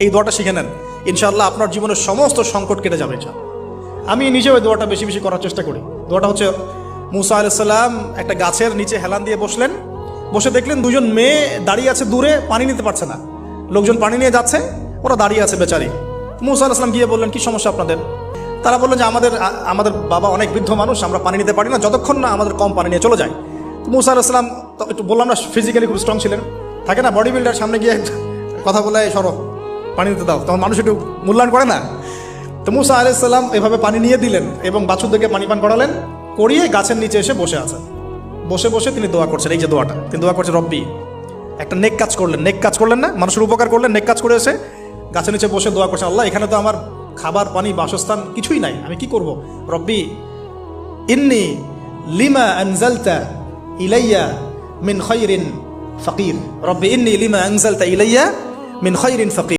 এই দোয়াটা শিখে নেন, ইনশাআল্লাহ আপনার জীবনের সমস্ত সংকট কেটে যাবে। আমি নিজেও এই দোয়াটা বেশি বেশি করার চেষ্টা করি। দোয়াটা হচ্ছে, মুসা আলাইহিস সালাম একটা গাছের নিচে হেলান দিয়ে বসলেন, বসে দেখলেন দুজন মেয়ে দাঁড়িয়ে আছে দূরে, পানি নিতে পারছে না, লোকজন পানি নিয়ে যাচ্ছে, ওরা দাঁড়িয়ে আছে বেচারি। মুসা আলাইহিস সালাম গিয়ে বললেন, কি সমস্যা আপনাদের? তারা বললেন যে আমাদের বাবা অনেক বৃদ্ধ মানুষ, আমরা পানি নিতে পারি না যতক্ষণ না আমাদের কম পানি নিয়ে চলে যায়। মুসা আলাইহিস সালাম একটু বললাম না, ফিজিক্যালি খুব স্ট্রং ছিলেন, থাকে না বডি বিল্ডার, সামনে গিয়ে কথা বলে সরো পানি দিতে দাও, তখন মানুষ একটু মূল্যায়ন করে না। তো মুসা আলাইহিস সালাম এভাবে পানি নিয়ে দিলেন এবং বাছুরদেরকে পানি পান করালেন, করিয়ে গাছের নিচে এসে বসে আছেন। বসে বসে তিনি দোয়া করছেন, এই যে দোয়াটা তিনি দোয়া করছেন, রব্বি, একটা নেক কাজ করলেন, নেক কাজ করলেন না, মানুষের উপকার করলেন, নেক কাজ করে এসে গাছের নিচে বসে দোয়া করছেন, আল্লাহ এখানে তো আমার খাবার পানি বাসস্থান কিছুই নাই, আমি কি করব? রব্বি ইন্নি লিমা আনজালতা ইলাইয়া মিন খায়রিন ফাকির, রব্বি ইন্নি লিমা আনজালতা ইলাইয়া মিন খায়রিন ফাকির।